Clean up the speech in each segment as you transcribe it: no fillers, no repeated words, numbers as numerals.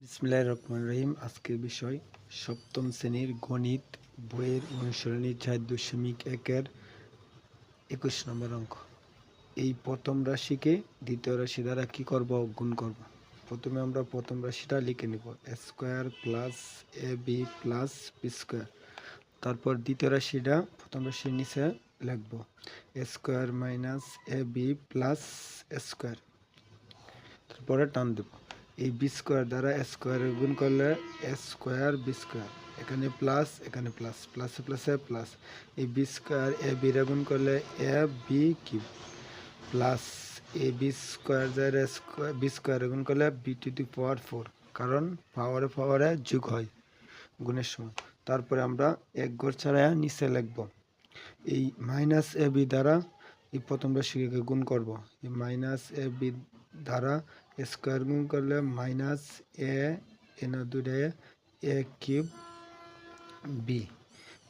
বিসমিল্লাহির রহমানির রহিম। আজকের বিষয় সপ্তম শ্রেণীর গণিত বইয়ের অনুশীলনী 4.1-এর 21 নম্বর অঙ্ক। এই প্রথম রাশিকে দ্বিতীয় রাশি দ্বারা কি করব? গুণ করব। প্রথমে আমরা প্রথম রাশিটা লিখে নিব, a square plus ab plus B square. তারপর দ্বিতীয় রাশিটা প্রথম রাশির নিচে লিখব, a square minus ab plus square. তারপরে টান দেব, এই বি স্কোয়ার দ্বারা স্কোয়ারে গুণ করলে এ স্কোয়ার বি স্কোয়ার, এখানে প্লাস এখানে প্লাস, প্লাসে প্লাসে প্লাস। এই বি স্কোয়ার এ বি রে গুণ করলে A B cube plus A B square দ্বারা বি স্কোয়ারে গুণ করলে বি টু দি পাওয়ার 4, কারণ পাওয়ারে পাওয়ারে যোগ হয় গুণের সময়। তারপরে আমরা এক ঘর ছাড়া নিচে লিখব, এই মাইনাস এ বি দ্বারা এই প্রথম রাশিকে গুণ করব। এই মাইনাস এ বি দ্বারা স্কোয়ার গুণ করলে মাইনাস এ এন দুটো এ কিউব বি,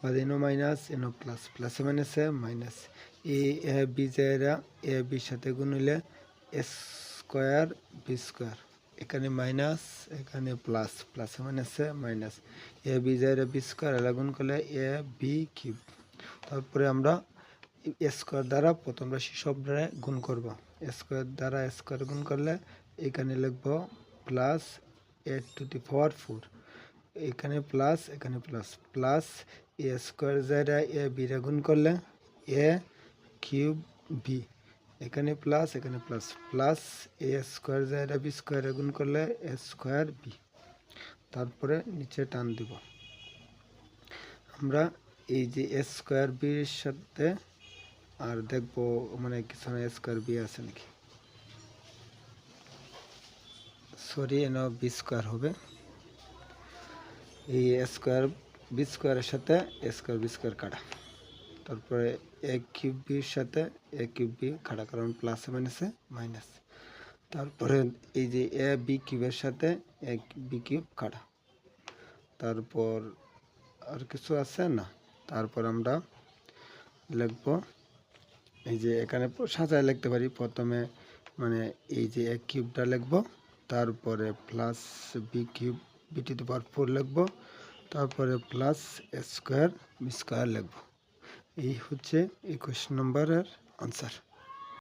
বা এনো মাইনাস এনো প্লাস, প্লাসে মাইনাসে মাইনাস। এ বি জায়গা এ বির সাথে গুণ হইলে স্কোয়ার বি স্কোয়ার, এখানে মাইনাস এখানে প্লাস, প্লাসে মাইনাসে মাইনাস। এ বি জায়গা বি স্কোয়ার এলা গুণ করলে এ বি কিউব। তারপরে আমরা স্কোয়ার দ্বারা প্রথম রাশি সবরে গুণ করব। স্কোয়ার দ্বারা স্কোয়ার গুণ করলে এখানে লিখব plus A two the power 4, এখানে প্লাস এখানে প্লাস, প্লাস এ স্কোয়ার জায়গা এ বি রে গুণ করলে এ কিউব বি, এখানে প্লাস এখানে প্লাস, প্লাস এ স্কোয়ার জায়গা বি স্কোয়ারে গুণ করলে এ স্কোয়ার বি। তারপরে নিচে টান দিব, আমরা এই যে এ স্কোয়ার বির সাথে আর দেখবো মানে কিছু স্কোয়ার বি আছে নাকি, সরি এন বি স্কোয়ার হবে। এই স্কোয়ার বি স্কোয়ারের সাথে স্কোয়ার বি স্কোয়ার কাটা, তারপরে এ কিউব বির সাথে এ কিউব বি কাটা, কারণ প্লাসে মাইনাসে মাইনাস। তারপরে এই যে এ বি কিউবের সাথে এ বি কিউব কাটা। তারপর আর কিছু আছে না। তারপর আমরা লিখব, এই যে এখানে সাজায় লিখতে পারি, প্রথমে মানে এই যে এ কিউবটা লিখব, তারপরে plus B cube B to the power 4 লিখব, তারপরে প্লাস স্কোয়ার বি স্কোয়ার লিখব। এই হচ্ছে 21 নম্বরের আনসার।